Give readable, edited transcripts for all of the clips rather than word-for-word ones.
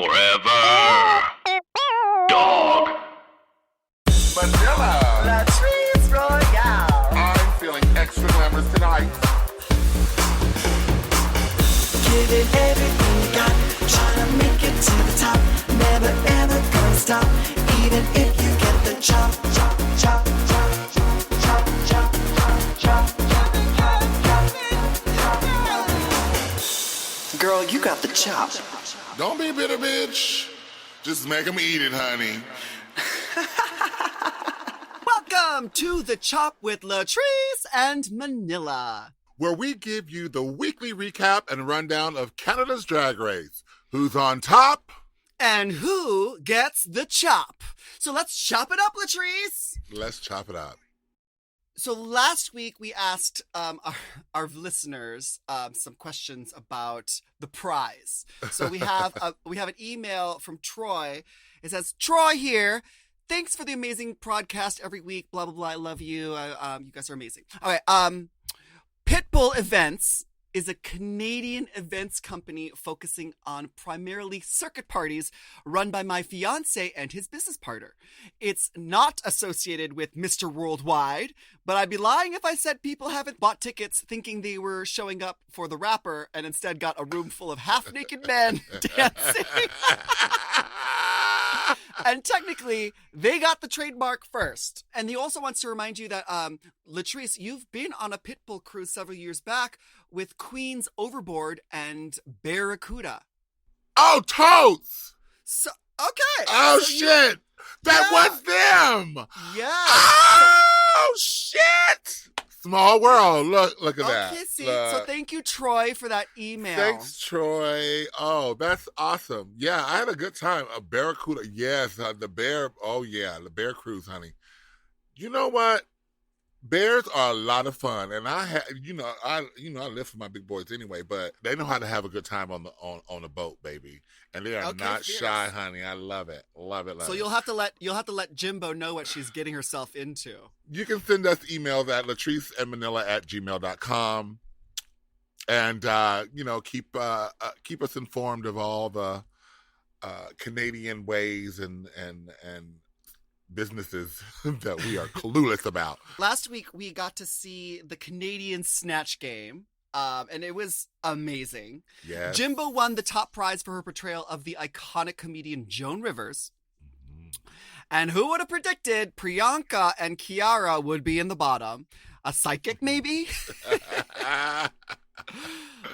Forever. Dog. Manila. Latrice Royale. I'm feeling extra glamorous tonight. Give it everything you got. Try to make it to the top. Never ever gonna stop. Even if you get the chop, chop, chop, chop, chop, chop, chop, chop. Girl, you got the chop. Don't be bitter, bitch. Just make them eat it, honey. Welcome to The Chop with Latrice and Manila, Where we give you the weekly recap and rundown of Canada's Drag Race. Who's on top? and who gets the chop. So let's chop it up, Latrice. Let's chop it up. So last week we asked our listeners some questions about the prize. So we have an email from Troy. It says, Troy here. Thanks for the amazing podcast every week. Blah, blah, blah. I love you. You guys are amazing. All right. Pitbull Events is a Canadian events company focusing on primarily circuit parties run by my fiancé and his business partner. It's not associated with Mr. Worldwide, but I'd be lying if I said people haven't bought tickets thinking they were showing up for the rapper and instead got a room full of half-naked men dancing. And technically, they got the trademark first. And he also wants to remind you that, Latrice, you've been on a Pitbull cruise several years back with Queens Overboard and Barracuda. Oh, totes! So, okay. Oh, so shit! That was them! Yeah. Oh, shit! Small world. Look at that. Okay, see. Look. So thank you, Troy, for that email. Thanks, Troy. Oh, that's awesome. Yeah, I had a good time. A Barracuda. Yes, the bear. Oh, yeah, the bear cruise, honey. You know what? Bears are a lot of fun, and I live for my big boys anyway. But they know how to have a good time on the boat, baby, and they are not fierce. shy, honey. I love it, love it. So you'll have to let Jimbo know what she's getting herself into. You can send us emails at latriceandmanila@gmail.com, and keep us informed of all the Canadian ways and businesses that we are clueless about. Last week, we got to see the Canadian Snatch Game, and it was amazing. Yes. Jimbo won the top prize for her portrayal of the iconic comedian Joan Rivers. Mm-hmm. And who would have predicted Priyanka and Kiara would be in the bottom? A psychic, maybe?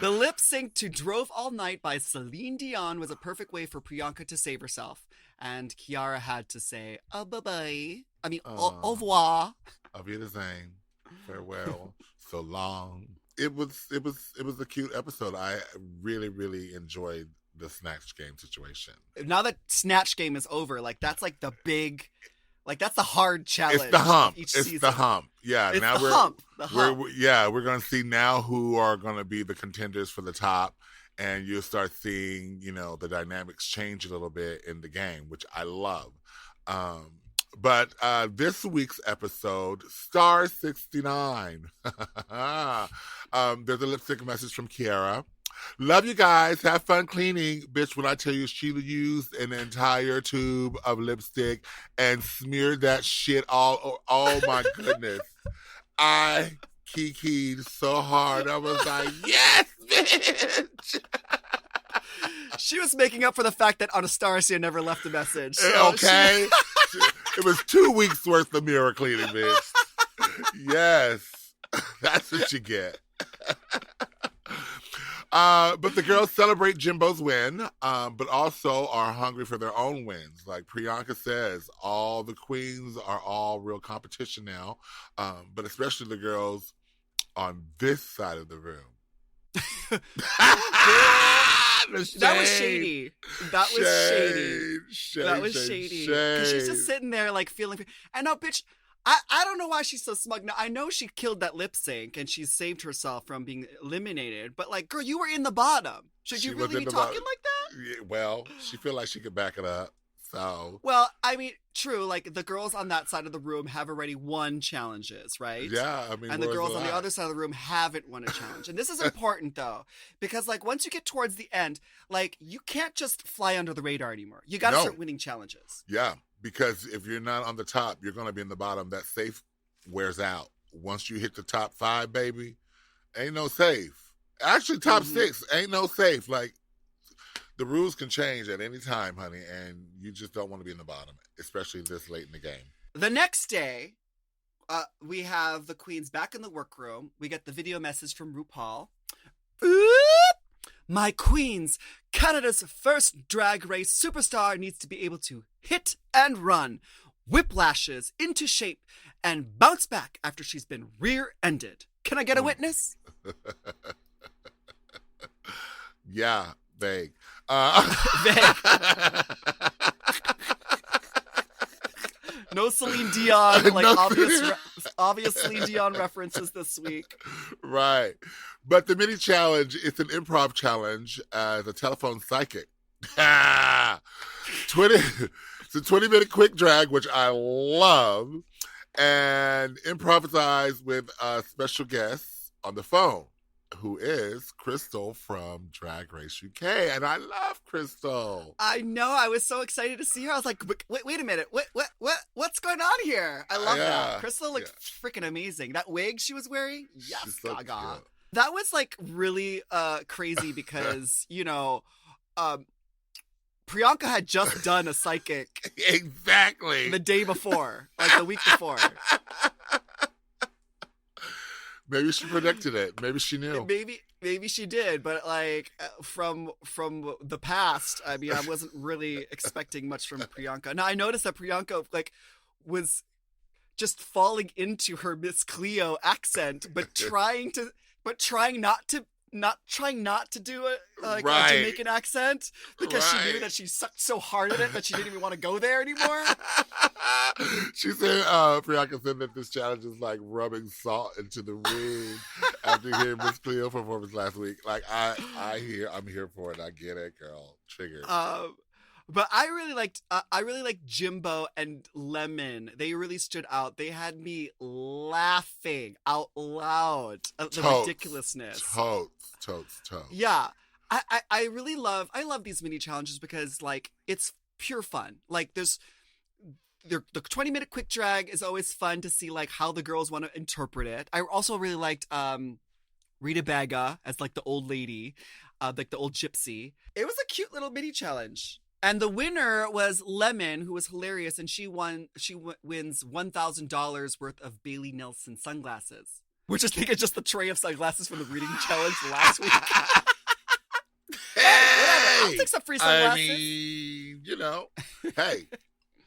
The lip sync to Drove All Night by Celine Dion was a perfect way for Priyanka to save herself. And Kiara had to say, bye-bye. I mean, au revoir. Auf Wiedersehen. Farewell. So long. It was a cute episode. I really, really enjoyed the Snatch Game situation. Now that Snatch Game is over, that's the big, that's the hard challenge. It's the hump. Each season. It's the hump. Yeah. It's now the hump. The hump. We're going to see now who are going to be the contenders for the top. And you'll start seeing, the dynamics change a little bit in the game, which I love. But this week's episode, Star 69. There's a lip sync message from Kiara. Love you guys. Have fun cleaning. Bitch, when I tell you she used an entire tube of lipstick and smeared that shit all. Oh my goodness. I kikied so hard. I was like, yes, bitch. She was making up for the fact that Anastasia never left a message. So okay. It was 2 weeks worth of mirror cleaning, bitch. Yes. That's what you get. But the girls celebrate Jimbo's win, but also are hungry for their own wins. Like Priyanka says, all the queens are all real competition now, but especially the girls on this side of the room. That was shady. That was shady. Because she's just sitting there feeling. And now, bitch, I don't know why she's so smug. Now, I know she killed that lip sync and she saved herself from being eliminated. But, girl, you were in the bottom. Should you really be talking like that? Yeah, well, she feel like she could back it up. So, well, I mean, true. Like the girls on that side of the room have already won challenges, right? yeah, I mean, And the where's girls on the lie? other side of the room haven't won a challenge. And this is important though, because like once you get towards the end, like you can't just fly under the radar anymore. You got to No. start winning challenges. Yeah, because if you're not on the top, you're going to be in the bottom. That safe wears out. Once you hit the top 5, baby, ain't no safe. Actually, top 6 ain't no safe. Like, the rules can change at any time, honey, and you just don't want to be in the bottom, especially this late in the game. The next day, we have the queens back in the workroom. We get the video message from RuPaul. Oop! My queens, Canada's first drag race superstar needs to be able to hit and run, whiplashes into shape, and bounce back after she's been rear-ended. Can I get a witness? Yeah, vague. Vague. No Celine Dion, like No. obvious Celine Dion references this week. Right. But the mini challenge, it's an improv challenge as a telephone psychic. 20, it's a 20-minute quick drag, which I love, and improvise with a special guest on the phone, who is Crystal from Drag Race UK. And I love Crystal. I know. I was so excited to see her. I was like, wait a minute. What's going on here? I love that. Crystal looked freaking amazing. That wig she was wearing, yes, She's so gaga. cute. That was like really crazy because, you know, Priyanka had just done a psychic Exactly. the day before, like the week before. Maybe she predicted it. Maybe she knew. Maybe she did, but like from the past, I mean, I wasn't really expecting much from Priyanka. Now I noticed that Priyanka like was just falling into her Miss Cleo accent, but trying not to do a Jamaican accent because she knew that she sucked so hard at it that she didn't even want to go there anymore. She said, Priyanka said that this challenge is like rubbing salt into the wound after hearing Miss Cleo performance last week. Like, I'm here for it. I get it, girl. Triggered. But I really liked Jimbo and Lemon. They really stood out. They had me laughing out loud at the ridiculousness. Totes. Yeah. I love these mini challenges because like it's pure fun. Like the 20-minute quick drag is always fun to see like how the girls want to interpret it. I also really liked Rita Baga as like the old lady, like the old gypsy. It was a cute little mini challenge. And the winner was Lemon, who was hilarious, and she wins $1,000 worth of Bailey Nelson sunglasses, which I think is just the tray of sunglasses from the reading challenge last week. Hey, I'll take some free sunglasses. I mean, you know, hey,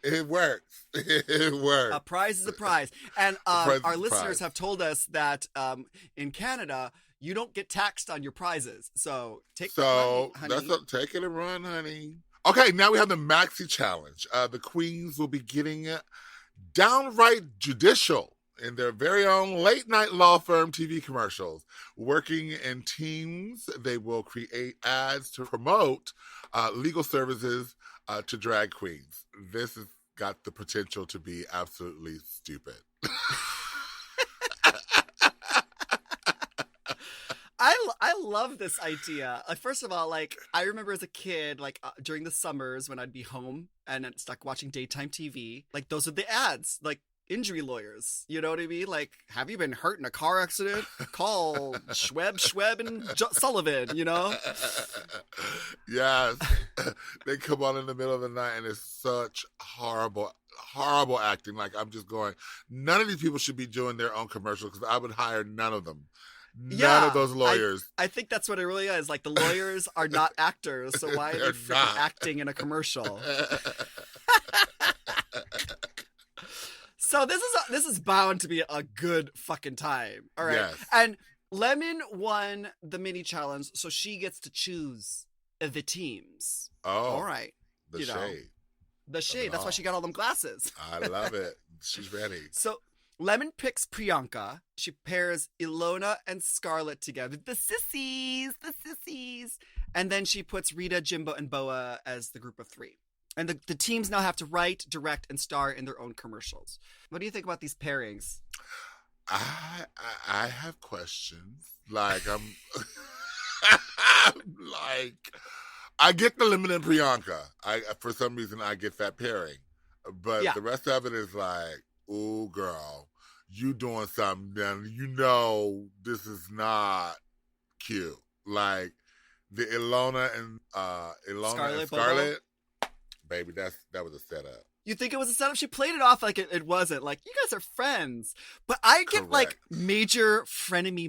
it works. It works. A prize is a prize. And our listeners have told us that in Canada, you don't get taxed on your prizes. So take that money, honey. Take it and run, honey. Okay, now we have the Maxi Challenge. The queens will be getting downright judicial in their very own late-night law firm TV commercials. Working in teams, they will create ads to promote legal services to drag queens. This has got the potential to be absolutely stupid. I love this idea. First of all, like I remember as a kid, like during the summers when I'd be home and I'd stuck watching daytime TV, like those are the ads, like injury lawyers. You know what I mean? Like, have you been hurt in a car accident? Call Schweb and Sullivan. You know? Yes, they come on in the middle of the night and it's such horrible acting. Like I'm just going, none of these people should be doing their own commercials because I would hire none of them. None of those lawyers. I think that's what it really is. Like the lawyers are not actors, so why are they freaking acting in a commercial? So this is bound to be a good fucking time. All right. Yes. And Lemon won the mini challenge, so she gets to choose the teams. Oh. All right. The shade. The shade. That's why she got all them glasses. I love it. She's ready. So Lemon picks Priyanka. She pairs Ilona and Scarlett together. The sissies. And then she puts Rita, Jimbo, and Boa as the group of three. And the teams now have to write, direct, and star in their own commercials. What do you think about these pairings? I have questions. Like I'm like I get the Lemon and Priyanka. For some reason I get that pairing. But the rest of it is like, ooh girl, you doing something then you know this is not cute. Like the Ilona and Scarlett. Baby, that was a setup. You think it was a setup? She played it off like it wasn't. Like, you guys are friends. But I get like major frenemy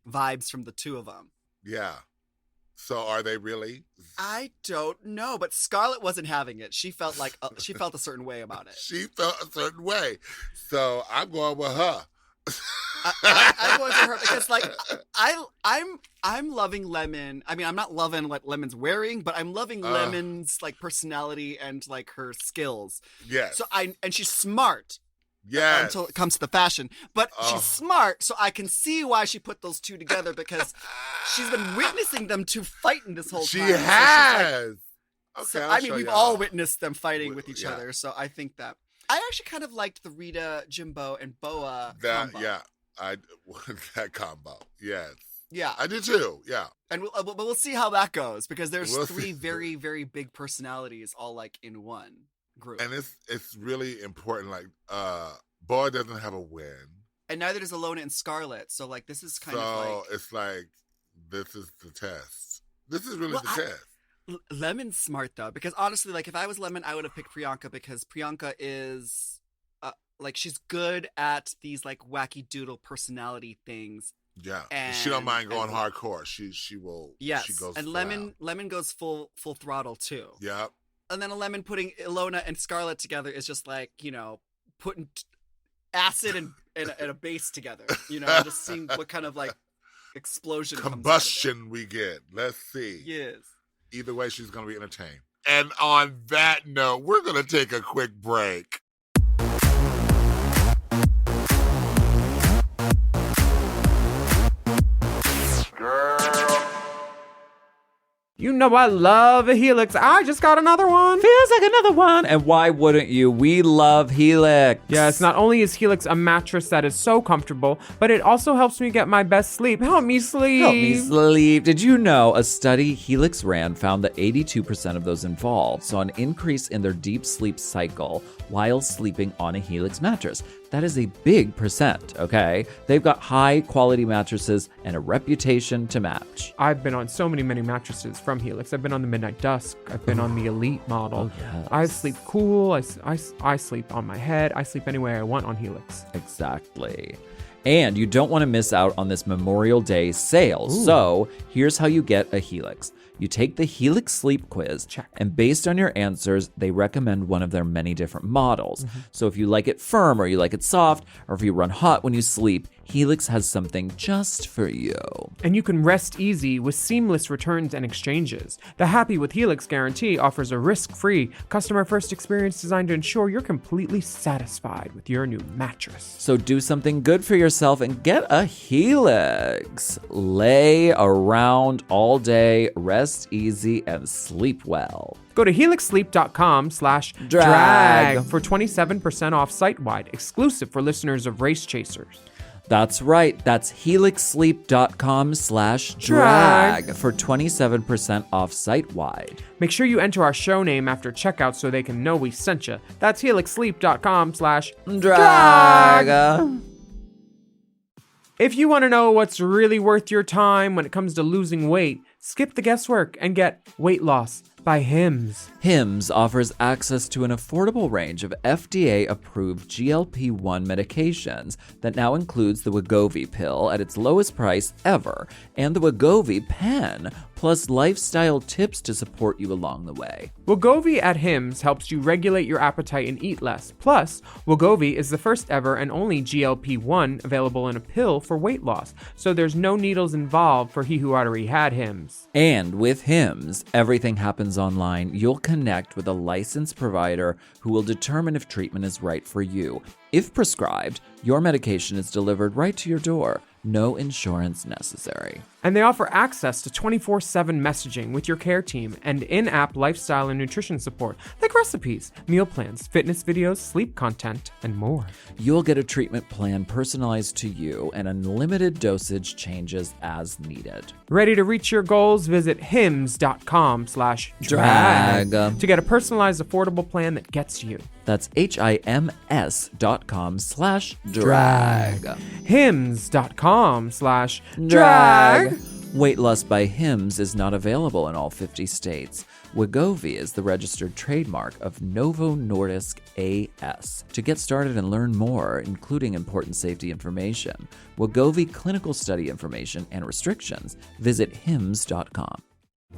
vibes from the two of them. Yeah. So are they really? I don't know, but Scarlett wasn't having it. She felt like she felt a certain way about it. She felt a certain way. So I'm going with her. I'm going for her because, like, I'm loving Lemon. I mean, I'm not loving what Lemon's wearing, but I'm loving Lemon's like personality and like her skills. Yes. So and she's smart. Yes. Until it comes to the fashion, but she's smart, so I can see why she put those two together because she's been witnessing them two fighting this whole time. She has. So, Okay. I mean, we've all witnessed them fighting with each other, so I think that. I actually kind of liked the Rita, Jimbo, and Boa combo. Yeah, that combo. Yes. Yeah. I did too. Yeah. And we'll see how that goes because there's three very, very big personalities all like in one group. And it's really important. Like, Boa doesn't have a win. And neither does Ilona and Scarlett. So like this is kind of like. So it's like, this is the test. This is really the test. Lemon's smart though, because honestly, like if I was Lemon, I would have picked Priyanka because Priyanka is like she's good at these like wacky doodle personality things. Yeah, she don't mind going hardcore. She will. Yes, she goes and Lemon goes full throttle too. Yep. And then Lemon putting Ilona and Scarlett together is just like putting acid and a base together. Just seeing what kind of like explosion combustion we get. Let's see. Yes. Either way, she's going to be entertained. And on that note, we're going to take a quick break. You know I love a Helix. I just got another one. Feels like another one. And why wouldn't you? We love Helix. Yes, not only is Helix a mattress that is so comfortable, but it also helps me get my best sleep. Help me sleep. Help me sleep. Did you know a study Helix ran found that 82% of those involved saw an increase in their deep sleep cycle while sleeping on a Helix mattress? That is a big percent, okay? They've got high quality mattresses and a reputation to match. I've been on so many mattresses from Helix. I've been on the Midnight Dusk. I've been on the Elite model. Oh, yes. I sleep cool. I sleep on my head. I sleep any way I want on Helix. Exactly. And you don't want to miss out on this Memorial Day sale. Ooh. So here's how you get a Helix. You take the Helix Sleep Quiz, and based on your answers, they recommend one of their many different models. Mm-hmm. So if you like it firm or you like it soft, or if you run hot when you sleep, Helix has something just for you. And you can rest easy with seamless returns and exchanges. The Happy with Helix guarantee offers a risk-free, customer-first experience designed to ensure you're completely satisfied with your new mattress. So do something good for yourself and get a Helix. Lay around all day, rest easy, and sleep well. Go to helixsleep.com/drag for 27% off site-wide, exclusive for listeners of Race Chasers. That's right. That's helixsleep.com/drag for 27% off site-wide. Make sure you enter our show name after checkout so they can know we sent you. That's helixsleep.com/drag. If you want to know what's really worth your time when it comes to losing weight, skip the guesswork and get Weight Loss by Hims. Hims offers access to an affordable range of FDA-approved GLP-1 medications that now includes the Wegovy pill at its lowest price ever and the Wegovy pen, plus lifestyle tips to support you along the way. Wegovy at Hims helps you regulate your appetite and eat less. Plus, Wegovy is the first ever and only GLP-1 available in a pill for weight loss, so there's no needles involved for he who already had Hims. And with Hims, everything happens online. You'll connect with a licensed provider who will determine if treatment is right for you. If prescribed, your medication is delivered right to your door. No insurance necessary. And they offer access to 24/7 messaging with your care team and in-app lifestyle and nutrition support, like recipes, meal plans, fitness videos, sleep content, and more. You'll get a treatment plan personalized to you and unlimited dosage changes as needed. Ready to reach your goals? Visit hims.com/drag to get a personalized, affordable plan that gets you. That's HIMS.com/drag. hims.com/drag. Weight Loss by Hims is not available in all 50 states. Wegovy is the registered trademark of Novo Nordisk AS. To get started and learn more, including important safety information, Wegovy clinical study information, and restrictions, visit hims.com.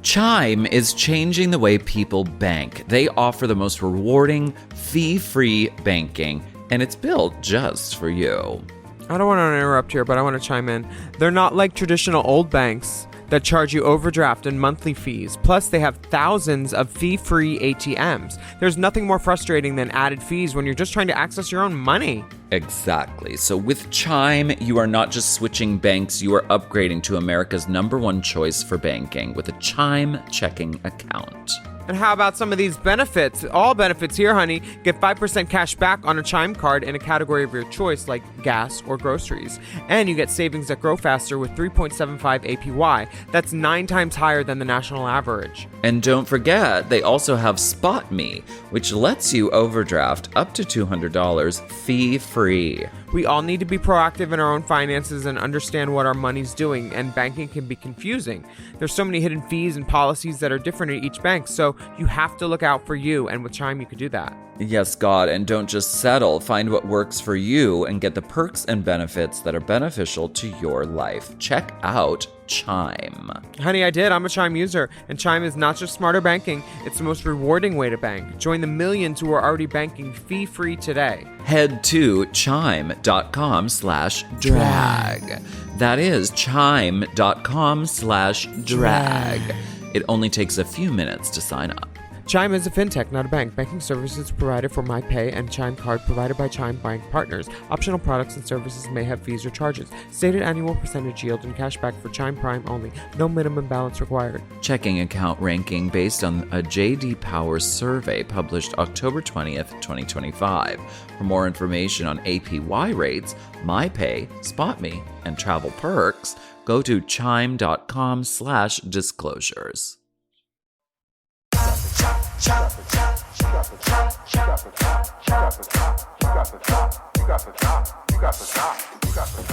Chime is changing the way people bank. They offer the most rewarding, fee-free banking, and it's built just for you. I don't want to interrupt here, but I want to chime in. They're not like traditional old banks that charge you overdraft and monthly fees. Plus, they have thousands of fee-free ATMs. There's nothing more frustrating than added fees when you're just trying to access your own money. Exactly. So with Chime, you are not just switching banks, you are upgrading to America's #1 choice for banking with a Chime checking account. And how about some of these benefits? All benefits here, honey. Get 5% cash back on a Chime card in a category of your choice, like gas or groceries. And you get savings that grow faster with 3.75 APY. That's 9 times higher than the national average. And don't forget, they also have Spot Me, which lets you overdraft up to $200 fee-free. We all need to be proactive in our own finances and understand what our money's doing, and banking can be confusing. There's so many hidden fees and policies that are different at each bank, so you have to look out for you, and with Chime you can do that. Yes, God, and don't just settle. Find what works for you and get the perks and benefits that are beneficial to your life. Check out Chime. Honey, I did. I'm a Chime user, and Chime is not just smarter banking, it's the most rewarding way to bank. Join the millions who are already banking fee-free today. Head to chime.com/drag. That is chime.com/drag. It only takes a few minutes to sign up. Chime is a fintech, not a bank. Banking services provided for MyPay and Chime Card provided by Chime Bank Partners. Optional products and services may have fees or charges. Stated annual percentage yield and cashback for Chime Prime only. No minimum balance required. Checking account ranking based on a J.D. Power survey published October 20th, 2025. For more information on APY rates, MyPay, SpotMe, and travel perks, go to chime.com/disclosures.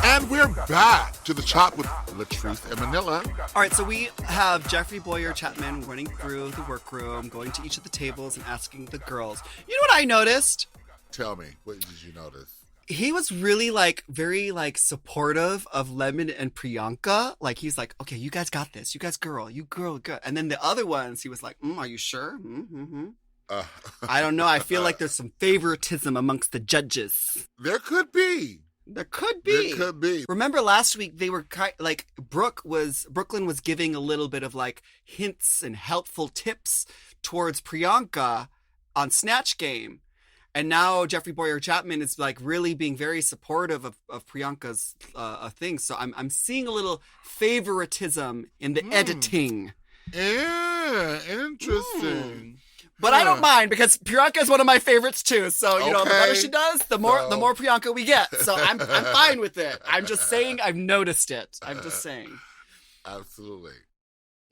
And we're back to the Chop with Latrice and Manila. All right, so we have Jeffrey Boyer Chapman running through the workroom, going to each of the tables and asking the girls. You know what I noticed? Tell me, what did you notice? He was really very supportive of Lemon and Priyanka. Like, he's like, okay, you guys got this. You guys, you girl, good. And then the other ones, he was like, are you sure? I don't know. I feel like there's some favoritism amongst the judges. There could be. There could be. Remember last week they were Brooklyn was giving a little bit of like hints and helpful tips towards Priyanka on Snatch Game. And now Jeffrey Boyer Chapman is like really being very supportive of Priyanka's thing. So I'm seeing a little favoritism in the editing. Yeah, interesting. But I don't mind because Priyanka is one of my favorites too. So the better she does, the more Priyanka we get. So I'm fine with it. I'm just saying I've noticed it. I'm just saying. Absolutely.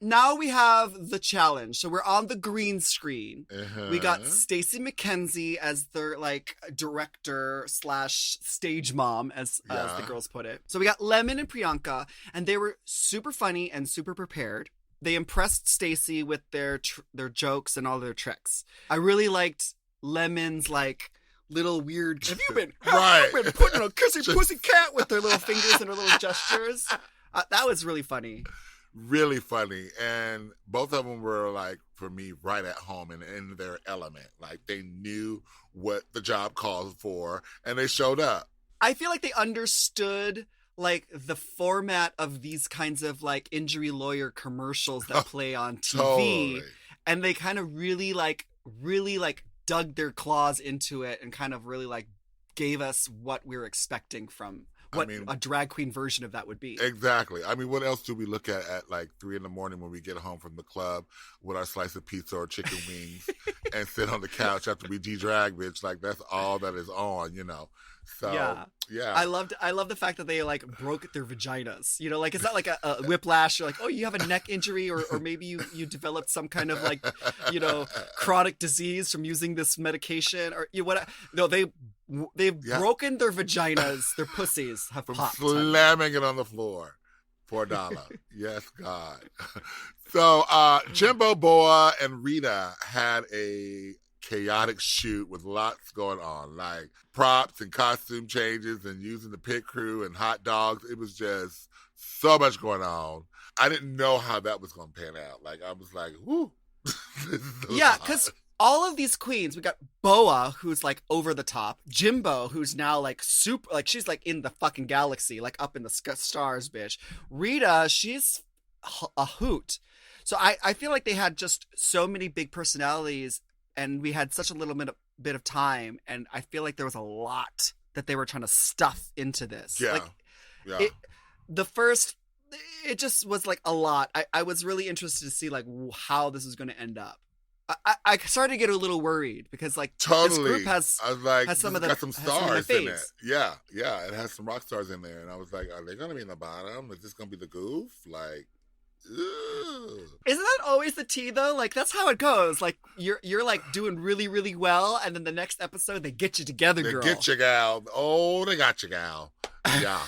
Now we have the challenge. So we're on the green screen. Uh-huh. We got Stacey McKenzie as their like director / stage mom, as the girls put it. So we got Lemon and Priyanka, and they were super funny and super prepared. They impressed Stacey with their jokes and all their tricks. I really liked Lemon's like little weird. Have you been putting a kissy pussy cat with their little fingers and her little gestures? That was really funny. Really funny. And both of them were like, for me, right at home and in their element. Like they knew what the job called for and they showed up. I feel like they understood like the format of these kinds of like injury lawyer commercials that play on TV. Totally. And they kind of really dug their claws into it and kind of really like gave us what we were expecting from what a drag queen version of that would be. Exactly. I mean, what else do we look at like 3 a.m. when we get home from the club with our slice of pizza or chicken wings and sit on the couch after we de-drag, bitch? Like, that's all that is on, you know? So, yeah. I love the fact that they like broke their vaginas. You know, like it's not like a whiplash. You're like, oh, you have a neck injury, or maybe you developed some kind of like, you know, chronic disease from using this medication, or you know, what? No, they've broken their vaginas. Their pussies have popped. Slamming it on the floor for $1. Yes, God. So Jimbo, Boa, and Rita had a chaotic shoot with lots going on, like props and costume changes and using the pit crew and hot dogs. It was just so much going on. I didn't know how that was going to pan out. Like, I was like, whoo. Yeah, because all of these queens, we got Boa, who's like over the top, Jimbo, who's now like super, like she's like in the fucking galaxy, like up in the stars, bitch. Rita, she's a hoot. So I feel like they had just so many big personalities, and we had such a little bit of time, and I feel like there was a lot that they were trying to stuff into this. Yeah. Like, it just was like a lot. I was really interested to see like how this is going to end up. I started to get a little worried because like this group has some of the got some stars in it. faves. Yeah, it has some rock stars in there, and I was like, are they going to be in the bottom? Is this going to be the goof? Like, ugh. Isn't that always the tea though? Like that's how it goes. Like you're like doing really, really well, and then the next episode they get you together, girl. They get you, gal. Oh, they got you, gal. Yeah.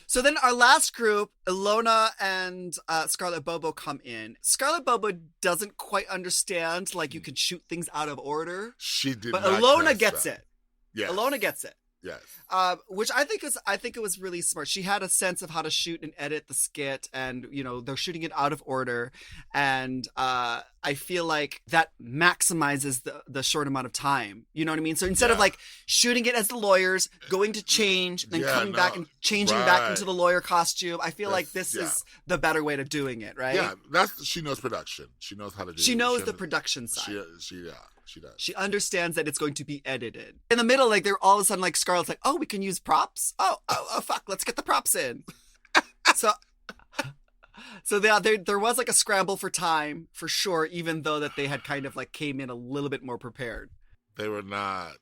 So then our last group, Ilona and Scarlet Bobo come in. Scarlet Bobo doesn't quite understand, like, you can shoot things out of order. She did but not. But Ilona gets it. Yes. Ilona gets it. Yes. Which I think it was really smart. She had a sense of how to shoot and edit the skit, and you know they're shooting it out of order, and I feel like that maximizes the short amount of time. You know what I mean? So instead of like shooting it as the lawyers, going to change, and then coming back and changing back into the lawyer costume, I feel like this is the better way to doing it, right? Yeah, she knows production. She knows how to do. She knows the production side. She does. She understands that it's going to be edited. In the middle, like they're all of a sudden like Scarlett's like, oh, we can use props. Oh, fuck, let's get the props in. So there was like a scramble for time for sure, even though that they had kind of like came in a little bit more prepared. They were not.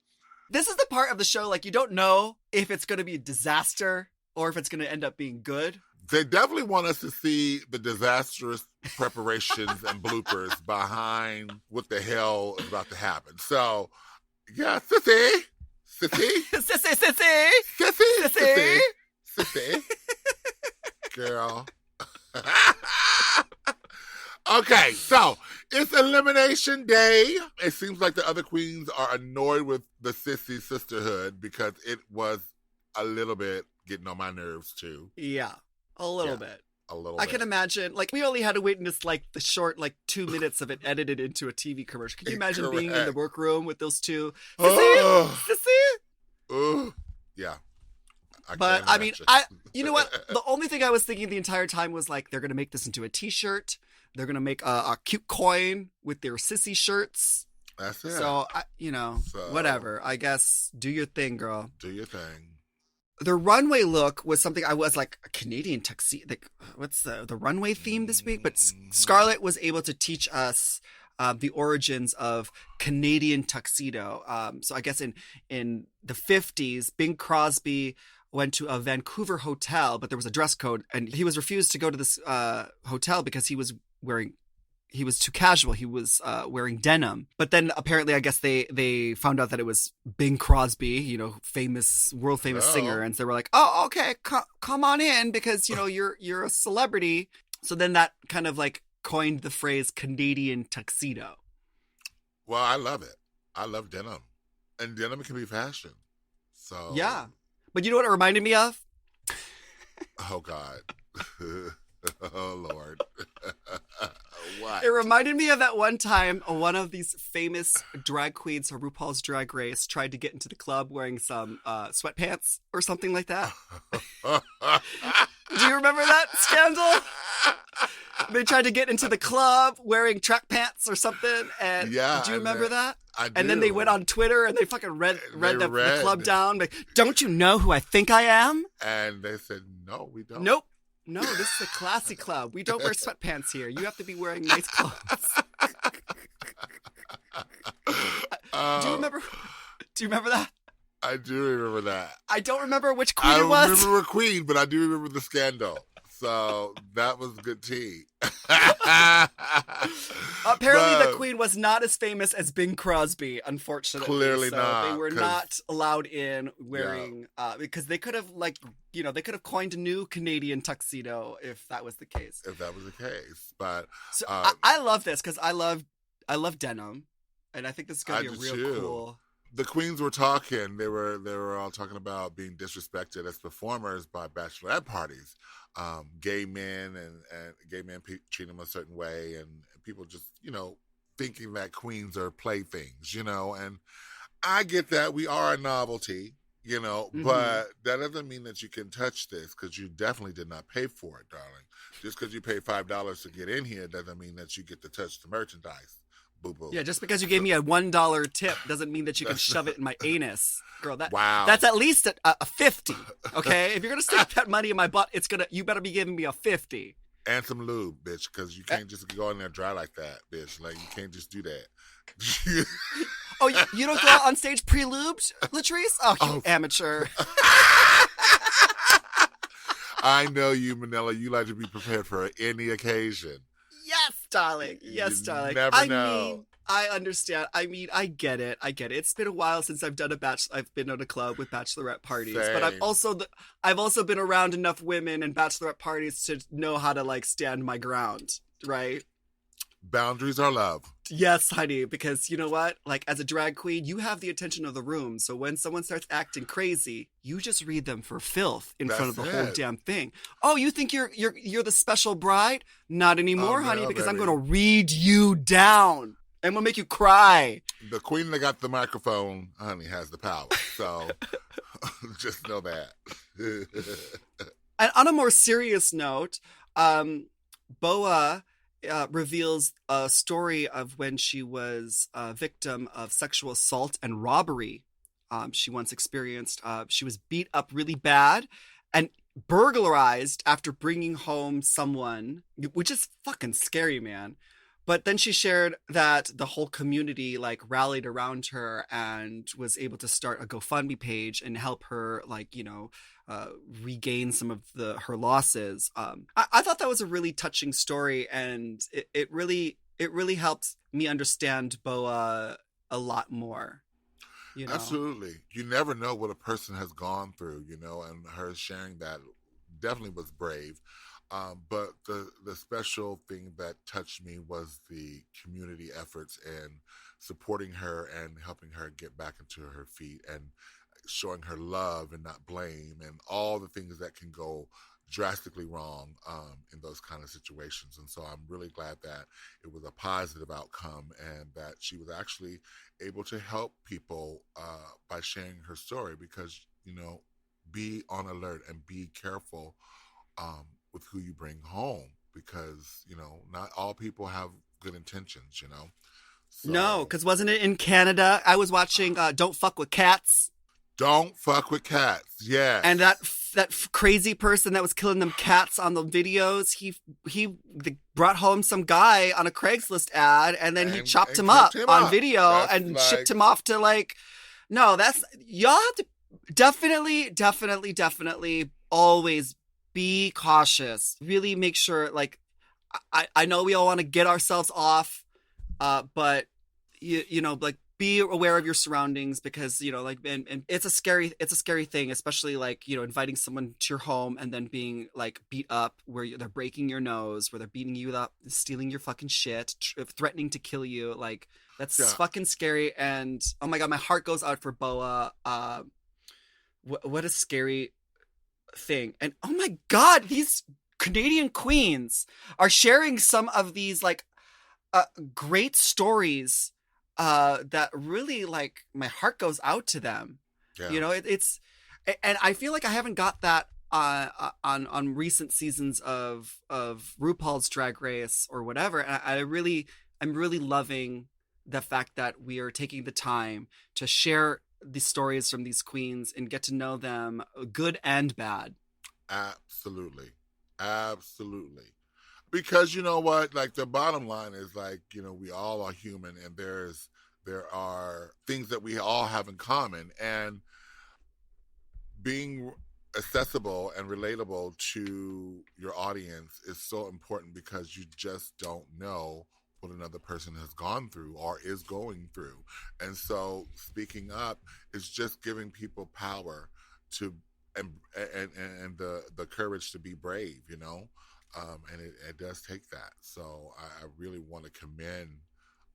This is the part of the show like you don't know if it's going to be a disaster or if it's going to end up being good. They definitely want us to see the disastrous preparations and bloopers behind what the hell is about to happen. So, yeah, sissy. Girl. Okay, so it's elimination day. It seems like the other queens are annoyed with the sissy sisterhood because it was a little bit getting on my nerves too. Yeah. A little bit. I can imagine, like, we only had to witness, like, the short, like, 2 minutes of it edited into a TV commercial. Can you imagine being in the workroom with those two? Sissy? Yeah. But, I mean, you know what? The only thing I was thinking the entire time was, like, they're going to make this into a t-shirt. They're going to make a cute coin with their sissy shirts. That's it. So, whatever. I guess, do your thing, girl. Do your thing. The runway look was something I was like a Canadian tuxedo. Like, what's the runway theme this week? But Scarlett was able to teach us the origins of Canadian tuxedo. So I guess in the 50s, Bing Crosby went to a Vancouver hotel, but there was a dress code, and he was refused to go to this hotel because he was too casual. He was wearing denim. But then apparently, I guess they found out that it was Bing Crosby, you know, world famous singer. And so they were like, oh, okay, come on in because, you know, you're a celebrity. So then that kind of like coined the phrase Canadian tuxedo. Well, I love it. I love denim. And denim can be fashion. So yeah. But you know what it reminded me of? Oh, God. Oh, Lord. What? It reminded me of that one time one of these famous drag queens for RuPaul's Drag Race tried to get into the club wearing some sweatpants or something like that. Do you remember that scandal? They tried to get into the club wearing track pants or something. And Yeah, do you remember that? I do. And then they went on Twitter and they fucking read the club down. Like, don't you know who I think I am? And they said, no, we don't. Nope. No, this is a classy club. We don't wear sweatpants here. You have to be wearing nice clothes. Do you remember that? I do remember that. I don't remember which queen I it was. remember a queen, but I do remember the scandal. So that was good tea. Apparently, the But- queen was not as famous as Bing Crosby, unfortunately. Clearly so not, They were 'cause- not allowed in wearing, because they could have, they could have coined a new Canadian tuxedo if that was the case. If that was the case. But So uh, I love this because I love denim, and I think this is I going to be do a real too. cool. the queens were talking. They were all talking about being disrespected as performers by bachelorette parties. Gay men and gay men treat them a certain way, and people just thinking that queens are playthings. And I get that we are a novelty. But that doesn't mean that you can touch this, because you definitely did not pay for it, darling. Just because you paid $5 to get in here doesn't mean that you get to touch the merchandise. Boo boo. Yeah, just because you gave me a $1 tip doesn't mean that you can shove it in my anus, girl. Wow. That's at least a 50. Okay, if you're gonna stick that money in my butt, you better be giving me a 50. And some lube, bitch, because you can't just go in there dry like that, bitch. Like, you can't just do that. Oh, you don't go out on stage pre-lubed, Latrice? Oh, you amateur. I know you, Manila. You like to be prepared for any occasion. Yes, darling. Yes, You darling. never know. I understand. I get it. It's been a while since I've done I've been at a club with bachelorette parties, but I've Same. also been around enough women and bachelorette parties to know how to stand my ground, right? Boundaries are love. Yes, honey, because you know what? As a drag queen, you have the attention of the room. So when someone starts acting crazy, you just read them for filth in front of the That's whole it. damn thing. Oh, you think you're the special bride? Not anymore, Oh, honey, no, because I'm baby. going to read you down. I'm going to make you cry. The queen that got the microphone, honey, has the power. So just know that. And on a more serious note, Boa reveals a story of when she was a victim of sexual assault and robbery. She once experienced, she was beat up really bad and burglarized after bringing home someone, which is fucking scary, man. But then she shared that the whole community rallied around her and was able to start a GoFundMe page and help her regain some of her losses. I thought that was a really touching story, and it really helped me understand Boa a lot more. Absolutely. You never know what a person has gone through, and her sharing that definitely was brave. But the special thing that touched me was the community efforts and supporting her and helping her get back into her feet and showing her love and not blame, and all the things that can go drastically wrong in those kind of situations. And so I'm really glad that it was a positive outcome and that she was actually able to help people by sharing her story, because, be on alert and be careful with who you bring home, because, not all people have good intentions, So, No, because wasn't it in Canada? I was watching Don't Fuck with Cats. don't fuck with cats. Yeah. And that crazy person that was killing them cats on the videos, he brought home some guy on a Craigslist ad, and then he chopped him up on video That's and shipped him off to no, that's, y'all have to definitely always be cautious. Really make sure, I know we all want to get ourselves off, but be aware of your surroundings, because and it's a scary thing, especially inviting someone to your home and then being beat up, where they're breaking your nose, where they're beating you up, stealing your fucking shit, threatening to kill you. That's fucking scary. And oh my god, my heart goes out for Boa. What a scary thing. And oh my god, these Canadian queens are sharing some of these like great stories that really like my heart goes out to them. Yeah. You know, it's and I feel like I haven't got that on recent seasons of RuPaul's Drag Race or whatever. And I'm really loving the fact that we are taking the time to share the stories from these queens and get to know them, good and bad. Absolutely. Because you know what, like the bottom line is like, you know, we all are human, and there are things that we all have in common, and being accessible and relatable to your audience is so important, because you just don't know what another person has gone through or is going through. And so speaking up is just giving people power to and the courage to be brave, you know. And it does take that. So I really want to commend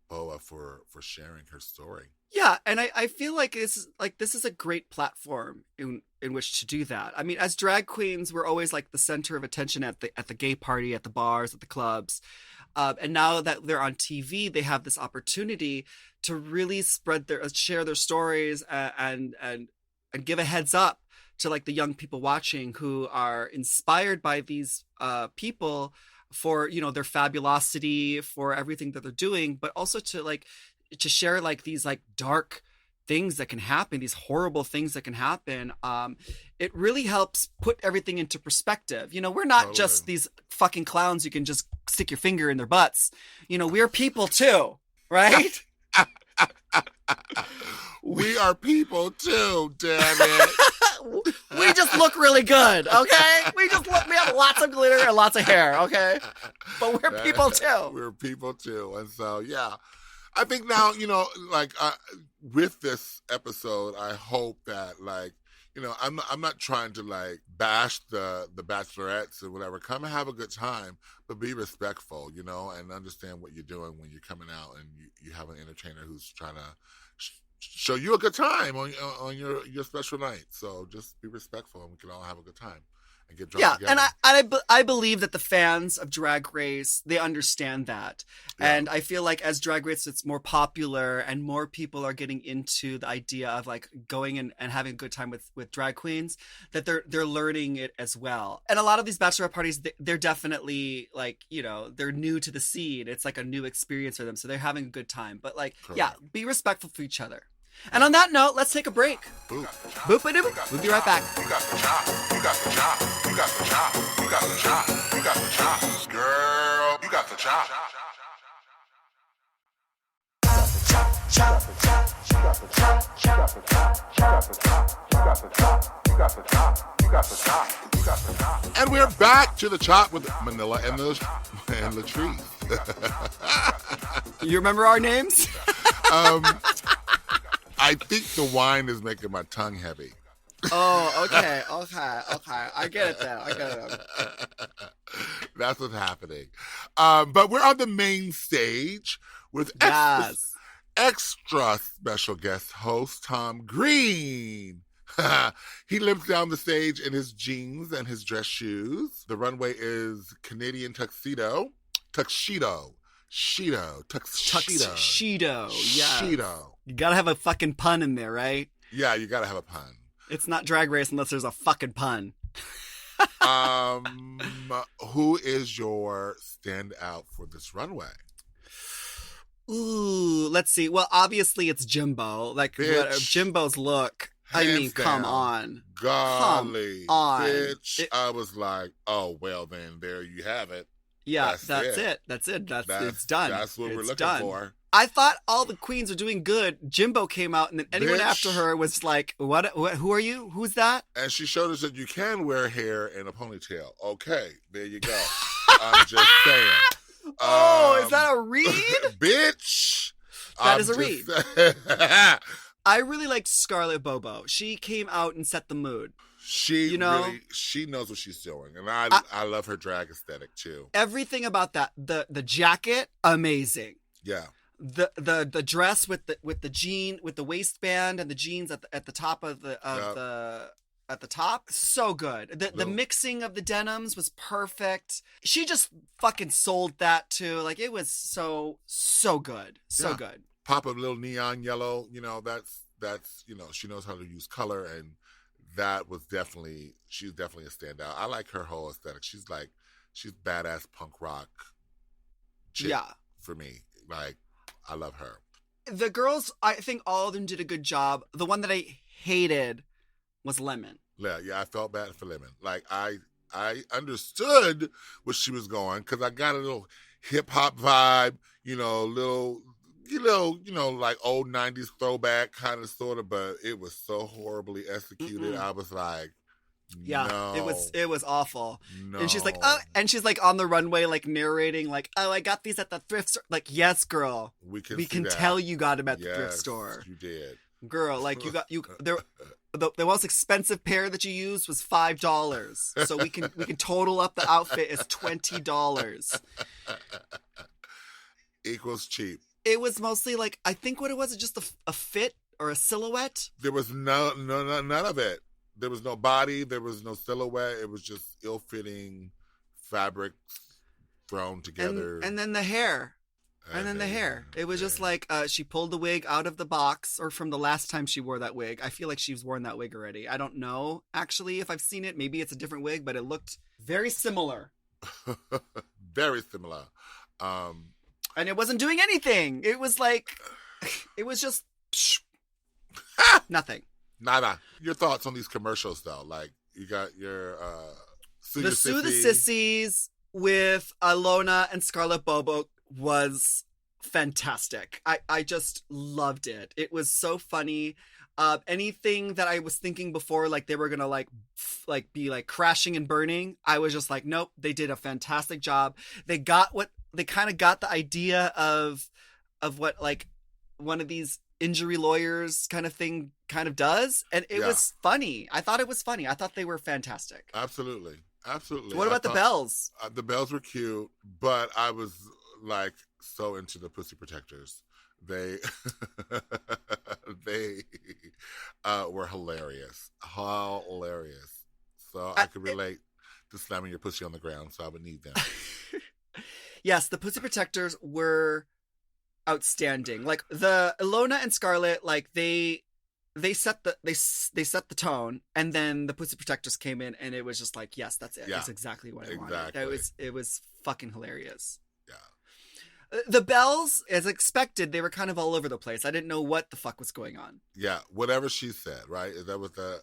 Boa for sharing her story. Yeah, and I feel like this is a great platform in which to do that. I mean, as drag queens, we're always like the center of attention at the gay party, at the bars, at the clubs. And now that they're on TV, they have this opportunity to really share their stories and give a heads up to like the young people watching who are inspired by these people for, you know, their fabulosity, for everything that they're doing, but also to share like these like dark things that can happen, these horrible things that can happen. It really helps put everything into perspective. You know, we're not just these fucking clowns you can just stick your finger in their butts. You know, we're people too, right? We are people too, damn it. We just look really good, okay? We have lots of glitter and lots of hair, okay? But we're people too. We're people too. And so, yeah. I think now, you know, like with this episode, I hope that, like, you know, I'm not trying to like bash the bachelorettes or whatever. Come and have a good time, but be respectful, you know, and understand what you're doing when you're coming out and you have an entertainer who's trying to show you a good time on your special night. So just be respectful, and we can all have a good time and get drunk together. And I believe that the fans of Drag Race, they understand that. Yeah. And I feel like as Drag Race it's more popular and more people are getting into the idea of like going and having a good time with drag queens, that they're learning it as well. And a lot of these bachelorette parties, they're definitely like, you know, they're new to the scene. It's like a new experience for them. So they're having a good time. But like, correct. Yeah, be respectful for each other. And on that note, let's take a break. Boop-a-doop. We'll be right back. You got the chop. You got the chop. You got the chop. You got the chop. You got the chop. Girl, you got the chop. And we're back to the chop with Manila and Latrice. You remember our names? I think the wine is making my tongue heavy. Oh, okay. I get it then. That's what's happening. But we're on the main stage with extra special guest host Tom Green. He limps down the stage in his jeans and his dress shoes. The runway is Canadian tuxedo. Yes. You gotta have a fucking pun in there, right? Yeah, you gotta have a pun. It's not Drag Race unless there's a fucking pun. Who is your standout for this runway? Ooh, let's see. Well, obviously it's Jimbo. Like Jimbo's look. I mean, come on. Golly. Come on. Bitch. I was like, oh, well, then there you have it. Yeah, that's it. It's done. That's what we're looking for. I thought all the queens were doing good. Jimbo came out, and then anyone after her was like, "What? Who are you? Who's that?" And she showed us that you can wear hair in a ponytail. Okay, there you go. I'm just saying. Oh, is that a read? Bitch. That is a read. I really liked Scarlett Bobo. She came out and set the mood. She knows what she's doing, and I love her drag aesthetic too. Everything about that, the jacket, amazing. Yeah. The dress with the jean, with the waistband and the jeans at the top of the at the top. So good. The Little- mixing of the denims was perfect. She just fucking sold that too. Like it was so good. So Yeah. good. Pop a little neon yellow, that's she knows how to use color, and she's definitely a standout. I like her whole aesthetic. She's badass punk rock chick Yeah. for me. Like, I love her. The girls, I think all of them did a good job. The one that I hated was Lemon. Yeah, I felt bad for Lemon. Like, I understood where she was going because I got a little hip hop vibe, little like old 90s throwback kind of sort of, but it was so horribly executed. I was like, Yeah, no, it was awful. no. And she's like, she's like on the runway, like narrating, like, oh, I got these at the thrift store. Like, yes, girl, we can can tell you got them at the yes, thrift store. You did, Girl. Like the most expensive pair that you used was $5, so we can total up the outfit as $20. Equals cheap. It was mostly like, I think what it was just a fit or a silhouette. There was none of it. There was no body. There was no silhouette. It was just ill-fitting fabric thrown together. And then the hair. And then the hair. It was just like she pulled the wig out of the box, or from the last time she wore that wig. I feel like she's worn that wig already. I don't know, actually, if I've seen it. Maybe it's a different wig, but it looked very similar. Very similar. And it wasn't doing anything. It was like, it was just nothing. Nada. Your thoughts on these commercials, though? Like, you got your Sue The Your Sue the Sissy. Sissies with Alona and Scarlett Bobo was fantastic. I just loved it. It was so funny. Anything that I was thinking before, like they were gonna be like crashing and burning, I was just like, nope, they did a fantastic job. They kind of got the idea of what like one of these injury lawyers kind of thing kind of does, and it was funny. I thought it was funny. I thought they were fantastic. Absolutely. What about the bells? The bells were cute, but I was like so into the Pussy Protectors. They were hilarious. Hilarious. So I could relate to slamming your pussy on the ground, so I would need them. Yes, the Pussy Protectors were outstanding. Like the Ilona and Scarlett, like they set the tone, and then the Pussy Protectors came in, and it was just like, yes, that's it. Yeah, That's exactly what I wanted. exactly. It was fucking hilarious. Yeah. The bells, as expected, they were kind of all over the place. I didn't know what the fuck was going on. Yeah, whatever she said, right? Is that what the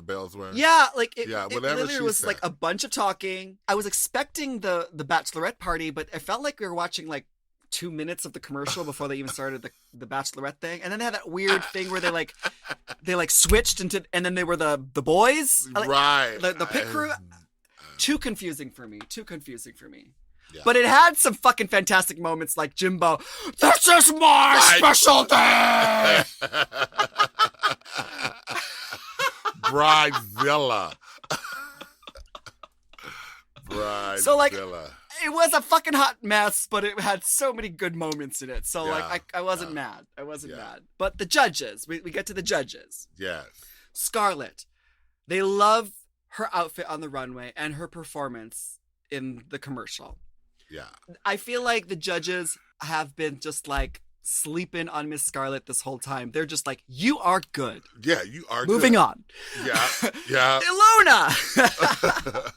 bells were? Yeah, like it Yeah, it whatever literally she was said. like a bunch of talking. I was expecting the bachelorette party, but I felt like we were watching like 2 minutes of the commercial before they even started the bachelorette thing. And then they had that weird thing where they switched into, and then they were the boys. Like, Right. the pit crew. Too confusing for me. Yeah. But it had some fucking fantastic moments like Jimbo, this is my special day! Bridezilla. So, like, it was a fucking hot mess, but it had so many good moments in it. So, like, I wasn't mad. I wasn't mad. But the judges, we get to the judges. Yes. Scarlett, they love her outfit on the runway and her performance in the commercial. Yeah. I feel like the judges have been just like sleeping on Miss Scarlett this whole time. They're just like, you are good. Yeah, you are Moving good. on. Yeah. Yeah. Ilona!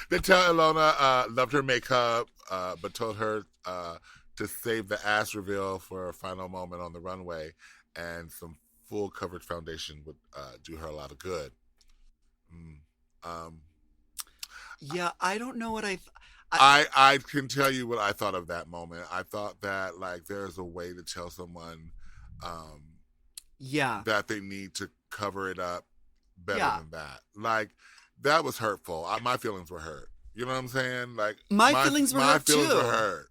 They tell Ilona loved her makeup, but told her to save the ass reveal for a final moment on the runway, and some full coverage foundation would do her a lot of good. Yeah, I don't know what I can tell you what I thought of that moment. I thought that like there's a way to tell someone that they need to cover it up better than that. Like that was hurtful. My feelings were hurt. You know what I'm saying? Like my feelings were hurt too. Were hurt.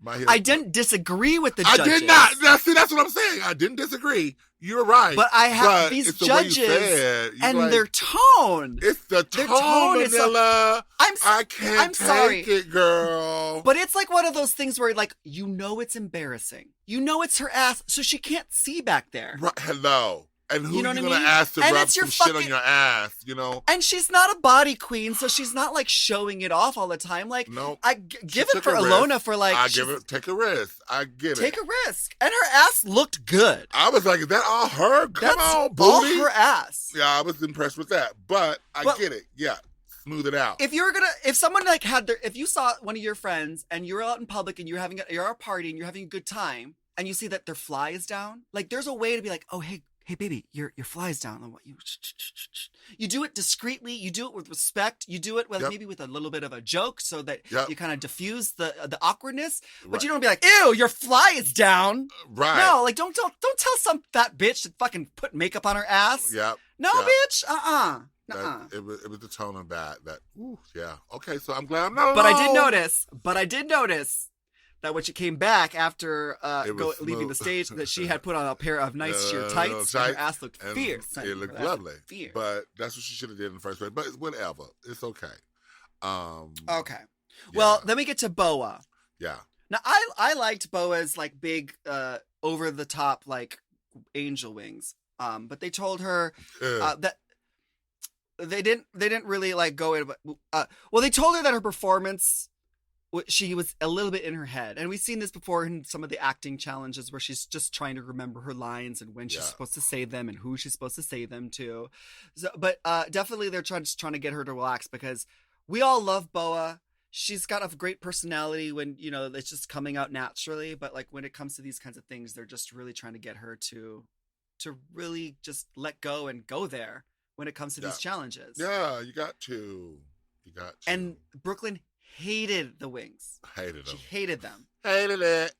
I didn't disagree with the judges. I did not. See, that's what I'm saying. I didn't disagree. You're right. But I have these it's the judges way you said. and like, their tone. It's the tone, Manila. I can't I'm sorry. take it, girl. But it's like one of those things where like, you know it's embarrassing. You know it's her ass, so she can't see back there. Right. Hello. And who You know you what I gonna mean? ask to And rub it's your some shit on fucking- your ass? You know. And she's not a body queen, so she's not like showing it off all the time. Like, Nope. give She it took for a Alona risk. for like. I she's- give it. Take a risk. I get it. Take a risk, and her ass looked good. I was like, is that all her? Come That's on, all booty. her ass. Yeah, I was impressed with that, but I get it. Yeah, smooth it out. If someone like if you saw one of your friends and you're out in public and you're at a party and you're having a good time and you see that their fly is down, like there's a way to be like, oh hey baby, your fly is down. You do it discreetly. You do it with respect. You do it with maybe with a little bit of a joke so that you kind of diffuse the awkwardness. But you don't be like, ew, your fly is down. Right. No, like don't tell some fat bitch to fucking put makeup on her ass. Yep. No, Yep. bitch. It was the tone of that. Ooh, yeah. Okay, so I'm glad I'm not alone. But I did notice that when she came back after leaving the stage, that she had put on a pair of nice sheer tights, and her ass looked and fierce. It looked lovely. But that's what she should have did in the first place. But whatever. It's okay. Okay. Well, then we get to Boa. Yeah. Now, I liked Boa's like big, over the top like angel wings. But they told her that they didn't really like go in. Well, they told her that her performance, she was a little bit in her head, and we've seen this before in some of the acting challenges where she's just trying to remember her lines and when she's supposed to say them and who she's supposed to say them to. So, but definitely they're trying to get her to relax because we all love Boa. She's got a great personality when, you know, it's just coming out naturally. But like when it comes to these kinds of things, they're just really trying to get her to really just let go and go there when it comes to these challenges. Yeah, you got to. And Brooklyn hated the wings. Hated them. She hated them. Hated it.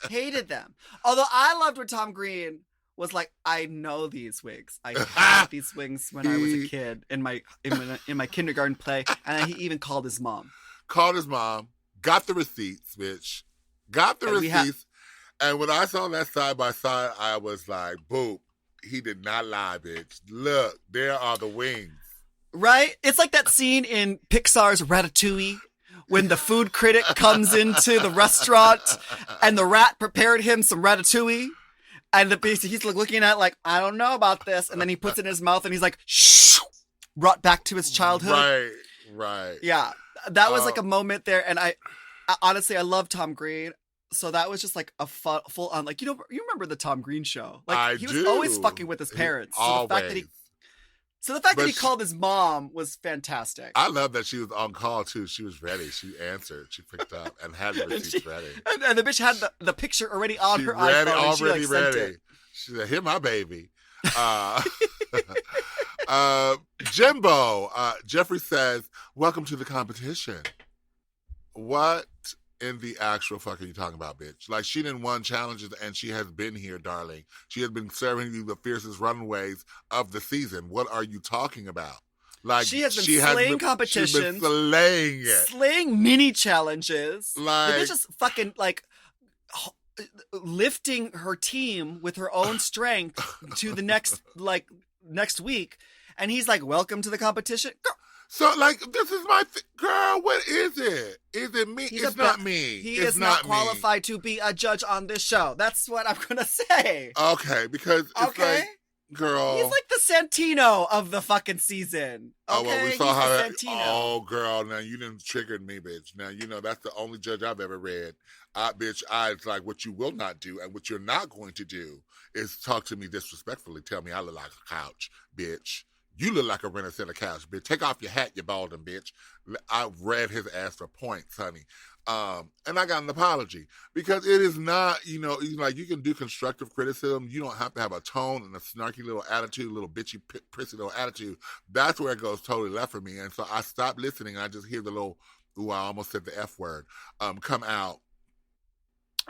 Hated them. Although I loved when Tom Green was like, I know these wigs. I had these wings when I was a kid in my kindergarten play, and he even called his mom. Called his mom. Got the receipts, bitch. Got the receipts. And when I saw that side by side, I was like, boop. He did not lie, bitch. Look, there are the wings. Right? It's like that scene in Pixar's Ratatouille when the food critic comes into the restaurant and the rat prepared him some ratatouille. And he's looking at like, I don't know about this. And then he puts it in his mouth and he's like, shh, brought back to his childhood. Right. Yeah. That was like a moment there. And I honestly, I love Tom Green. So that was just like a full on, like, you remember the Tom Green show? Like he was always fucking with his parents. So the fact that he called his mom was fantastic. I love that she was on call too. She was ready. She answered. She picked up and had the receipts ready. And the bitch had the picture already on her iPhone. Already ready. Sent it. She said, "Here, my baby." Jimbo. Jeffrey says, "Welcome to the competition." What in the actual fuck are you talking about, bitch? Like, she didn't won challenges and she has been here, darling. She has been serving you the fiercest runaways of the season. What are you talking about? Like, she has been slaying competitions. She's been slaying it. Slaying mini challenges. Like, the bitch is fucking like lifting her team with her own strength to the next week. And he's like, welcome to the competition. Girl. So, like, this is my girl. What is it? Is it me? It's not me. He is not qualified to be a judge on this show. That's what I'm gonna say. Okay, because it's like, girl, he's like the Santino of the fucking season. Okay? Oh, well, we saw how that. Santino. Oh, girl, now you done triggered me, bitch. Now you know that's the only judge I've ever read. Bitch, it's like, what you will not do and what you're not going to do is talk to me disrespectfully. Tell me I look like a couch, bitch. You look like a Renaissance couch, bitch. Take off your hat, you balding bitch. I read his ass for points, honey. And I got an apology because it is not, like, you can do constructive criticism. You don't have to have a tone and a snarky little attitude, little bitchy, prissy little attitude. That's where it goes totally left for me. And so I stopped listening. And I just hear the little, I almost said the F word, come out.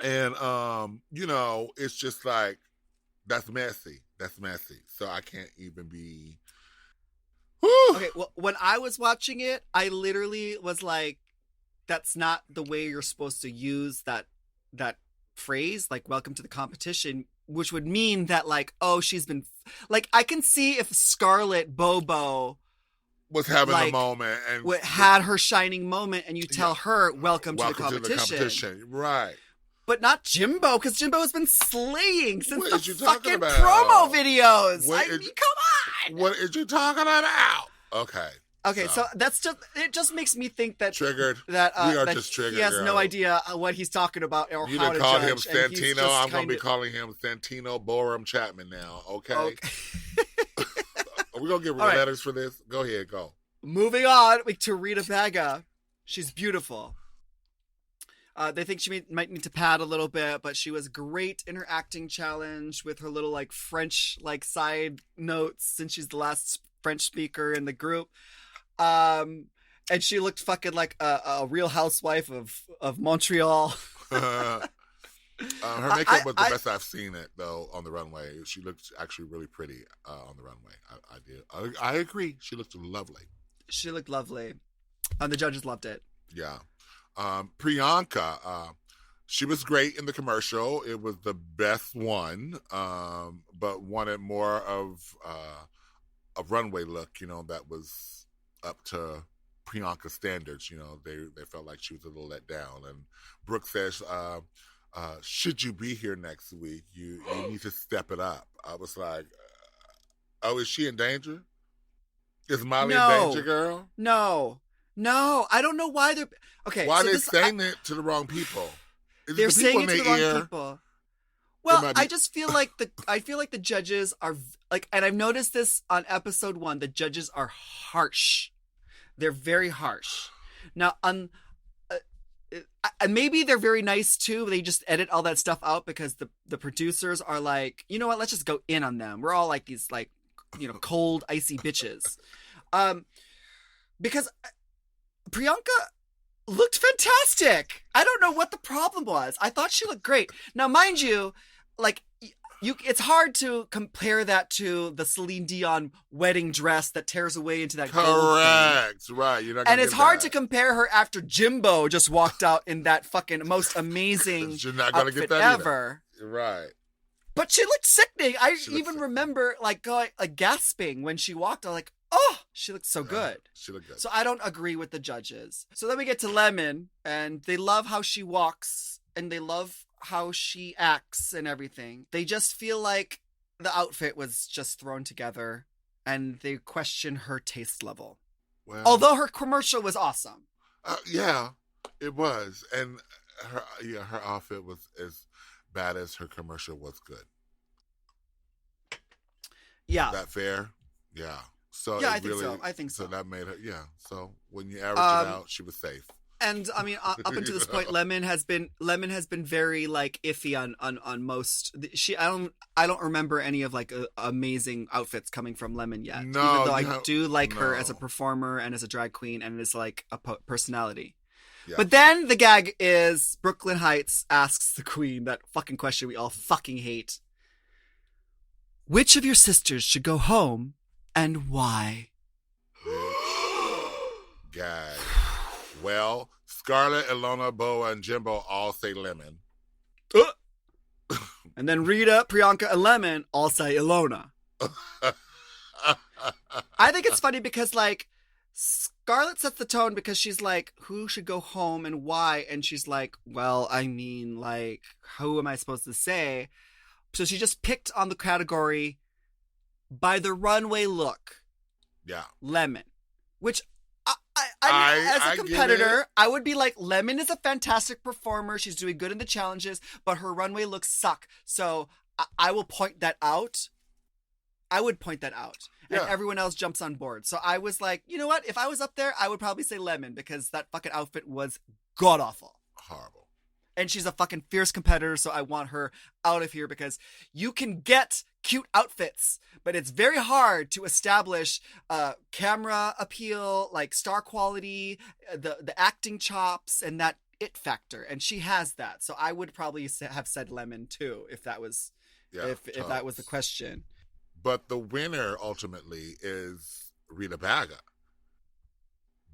And, it's just like, that's messy. That's messy. So I can't even be... Whew. Okay, well, when I was watching it, I literally was like, that's not the way you're supposed to use that phrase, like, welcome to the competition, which would mean that, like, oh, she's been... Like, I can see if Scarlett Bobo... was having a moment and... had her shining moment, and you tell her, welcome to the competition. Right. but not Jimbo, because Jimbo has been slaying since What is the you talking fucking about? promo videos. What I is- mean, come on. What is you talking about? Okay. Okay, so it just makes me think that Triggered. that We are that just triggered, he has no girl. idea what he's talking about or You how done to called him judge. and he's Santino. just I'm going to be kinda- calling him Santino Borum Chapman now. Okay. Are we going to get All right. letters for this? Go ahead. Go. Moving on to Rita Baga. She's beautiful. They think she might need to pad a little bit, but she was great in her acting challenge with her little like French like side notes since she's the last French speaker in the group. And she looked fucking like a real housewife of Montreal. Her makeup was the best I've seen it though on the runway. She looked actually really pretty on the runway. I did. I agree. She looked lovely. She looked lovely. And the judges loved it. Yeah. Priyanka, she was great in the commercial. It was the best one, but wanted more of a runway look, that was up to Priyanka standards. They felt like she was a little let down. And Brooke says, should you be here next week, you need to step it up. I was like, oh, is she in danger? Is Molly in danger, girl? No, I don't know why they're okay. Why so are they this- saying it to the wrong people? Is They're it the saying people it in to the their wrong ear? people. It Well, might be- I just feel like the judges are like, and I've noticed this on episode 1. The judges are harsh. They're very harsh. Now, and maybe they're very nice too. They just edit all that stuff out because the producers are like, you know what? Let's just go in on them. We're all like these like, cold, icy bitches. Because Priyanka looked fantastic. I don't know what the problem was. I thought she looked great. Now, mind you, like it's hard to compare that to the Celine Dion wedding dress that tears away into that gold thing. Correct. Right. You're not gonna And it's get hard that. to compare her after Jimbo just walked out in that fucking most amazing You're not gonna outfit get that either. ever. Right. But she looked sickening. I She looked even sick. remember like going like gasping when she walked. I'm like, oh, she looked so good. She looked good. So I don't agree with the judges. So then we get to Lemon, and they love how she walks, and they love how she acts and everything. They just feel like the outfit was just thrown together, and they question her taste level. Well, Although her commercial was awesome. yeah, it was, and her outfit was as bad as her commercial was good. Yeah. Is that fair? Yeah. So Yeah, it I think really, so. I think so. So that made her. Yeah. So when you average it out, she was safe. And I mean, up until this point, Lemon has been very like iffy on most. I don't remember any of like amazing outfits coming from Lemon yet. No, even though I do like her no. as a performer and as a drag queen and as like a personality. Yeah. But then the gag is Brooklyn Heights asks the queen that fucking question we all fucking hate. Which of your sisters should go home and why? Gag. Well, Scarlett, Ilona, Boa, and Jimbo all say Lemon. And then Rita, Priyanka, and Lemon all say Ilona. I think it's funny because, like, Scarlett sets the tone because she's like, who should go home and why? And she's like, well, I mean, like, who am I supposed to say? So she just picked on the category by the runway look, Yeah. Lemon. Which, I mean, as I a get competitor, it. I would be like, Lemon is a fantastic performer. She's doing good in the challenges, but her runway looks suck. So I will point that out. I would point that out. And Yeah. everyone else jumps on board. So I was like, you know what? If I was up there, I would probably say Lemon because that fucking outfit was god-awful. Horrible. And she's a fucking fierce competitor, so I want her out of here because you can get cute outfits, but it's very hard to establish camera appeal, like star quality, the acting chops, and that it factor. And she has that. So I would probably have said Lemon too, if that was if that was the question. But the winner ultimately is Rita Baga.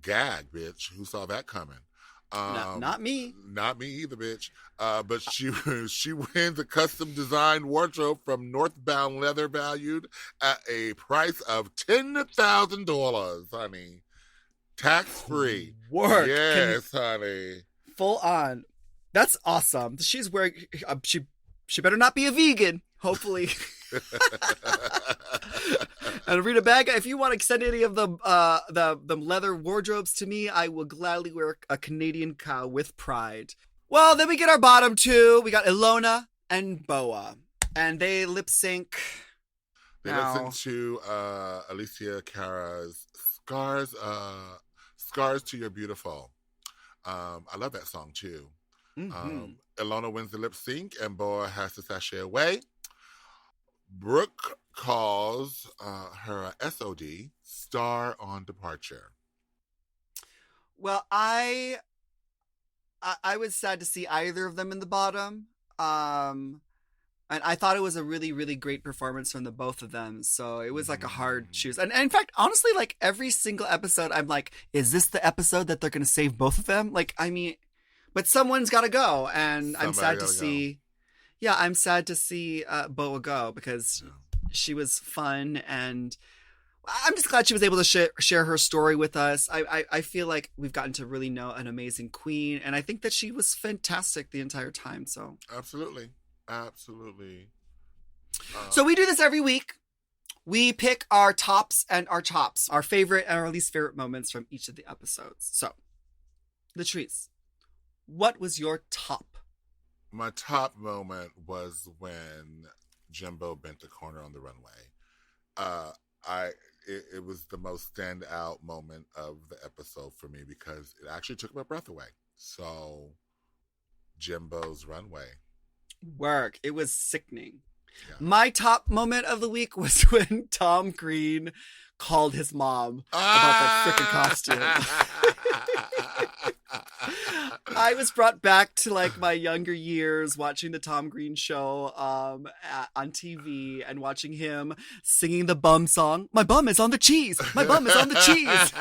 Gag, bitch. Who saw that coming? Not me. Not me either, bitch. But she wins a custom designed wardrobe from Northbound Leather valued at a price of $10,000, honey. Tax free. Work. Yes, honey. Full on. That's awesome. She's wearing. She better not be a vegan. Hopefully. And Rita Baga, if you want to send any of the leather wardrobes to me, I will gladly wear a Canadian cow with pride. Well, then we get our bottom two. We got Ilona and Boa, and they lip sync. They listen to Alicia Cara's "Scars." "Scars to Your Beautiful." I love that song too. Mm-hmm. Ilona wins the lip sync, and Boa has to sashay away. Brooke calls her a SOD, star on departure. Well, I was sad to see either of them in the bottom. And I thought it was a really, really great performance from the both of them. So it was like a hard choose. And in fact, honestly, like every single episode, I'm like, is this the episode that they're going to save both of them? Like, I mean, but someone's got to go. And I'm sad to see. Yeah, I'm sad to see Boa go because she was fun, and I'm just glad she was able to share her story with us. I feel like we've gotten to really know an amazing queen, and I think that she was fantastic the entire time. So Absolutely. So we do this every week. We pick our tops and our chops, our favorite and our least favorite moments from each of the episodes. So, Latrice, what was your top? My top moment was when Jimbo bent the corner on the runway. It was the most standout moment of the episode for me because it actually took my breath away. So, Jimbo's runway. Work. It was sickening. Yeah. My top moment of the week was when Tom Green called his mom about that freaking costume. I was brought back to like my younger years watching the Tom Green show on TV and watching him singing the bum song. My bum is on the cheese. My bum is on the cheese.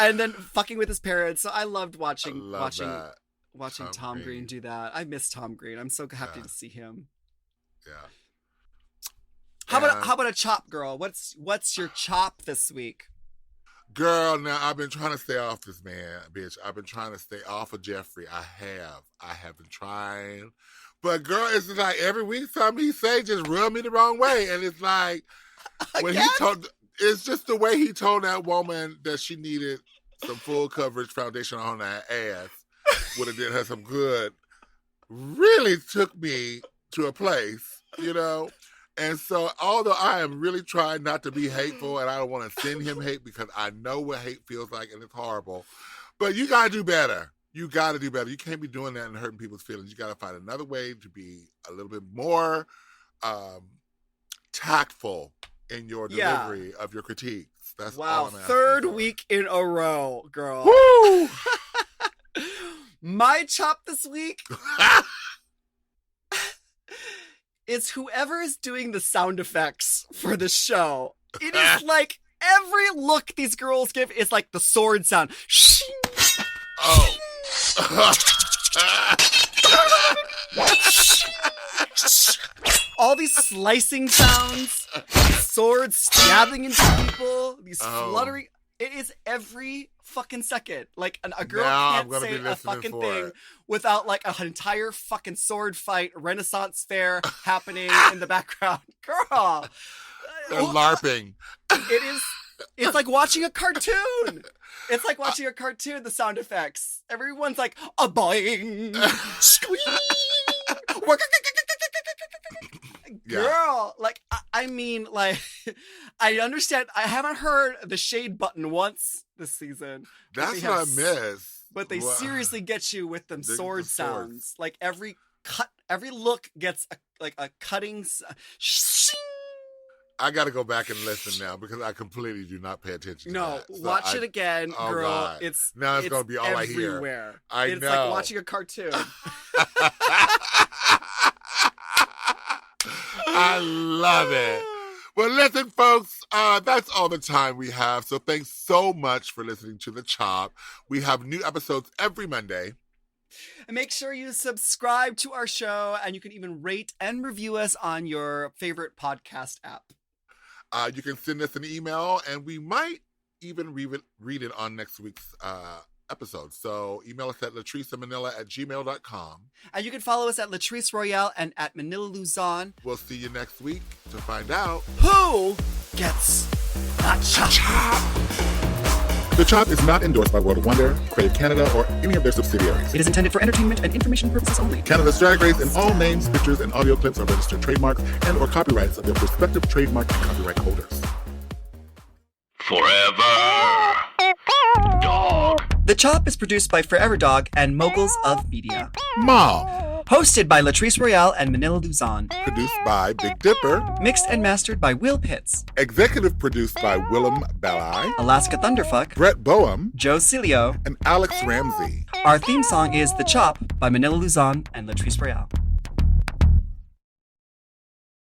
And then fucking with his parents. So I loved watching Tom Green do that. I miss Tom Green. I'm so happy to see him. Yeah. How about a chop, girl? What's your chop this week? Girl, now I've been trying to stay off this man, bitch. I've been trying to stay off of Jeffrey. I have been trying. But girl, it's like every week something he say just rub me the wrong way. And it's like when it's just the way he told that woman that she needed some full coverage foundation on her ass would have did her some good. Really took me to a place, you know. And so, although I am really trying not to be hateful and I don't want to send him hate because I know what hate feels like and it's horrible, but you got to do better. You got to do better. You can't be doing that and hurting people's feelings. You got to find another way to be a little bit more tactful in your delivery of your critiques. That's all I'm asking third for. week in a row, girl. Woo! My chop this week is whoever is doing the sound effects for the show. It is like every look these girls give is like the sword sound. Oh. All these slicing sounds, swords stabbing into people, these fluttering. It is every fucking second. Like a girl can't say a fucking thing without like an entire fucking sword fight, Renaissance fair happening in the background. Girl, They're LARPing. It's like watching a cartoon. It's like watching a cartoon, the sound effects. Everyone's like, a boing, squeak. Girl, like, I mean, like, I understand. I haven't heard the shade button once this season. That's what I miss. But they seriously get you with them sword sounds. Like, every look gets a cutting. I got to go back and listen now because I completely do not pay attention to that. So watch it again, girl. God. It's going to be all everywhere. I hear. It's like watching a cartoon. I love it. Well, listen, folks, that's all the time we have. So thanks so much for listening to The Chop. We have new episodes every Monday. And make sure you subscribe to our show, and you can even rate and review us on your favorite podcast app. You can send us an email, and we might even read it on next week's episodes. So email us at latriceandmanila@gmail.com. And you can follow us at Latrice Royale and at Manila Luzon. We'll see you next week to find out Who gets the chop? The Chop is not endorsed by World of Wonder, Creative Canada, or any of their subsidiaries. It is intended for entertainment and information purposes only. Canada's Drag Race and all names, pictures, and audio clips are registered trademarks and or copyrights of their respective trademark and copyright holders. Forever Dog. The Chop is produced by Forever Dog and Moguls of Media. Mom. Hosted by Latrice Royale and Manila Luzon. Produced by Big Dipper. Mixed and mastered by Will Pitts. Executive produced by Willem Belli, Alaska Thunderfuck. Brett Boehm, Joe Cilio. and Alex Ramsey. Our theme song is The Chop by Manila Luzon and Latrice Royale.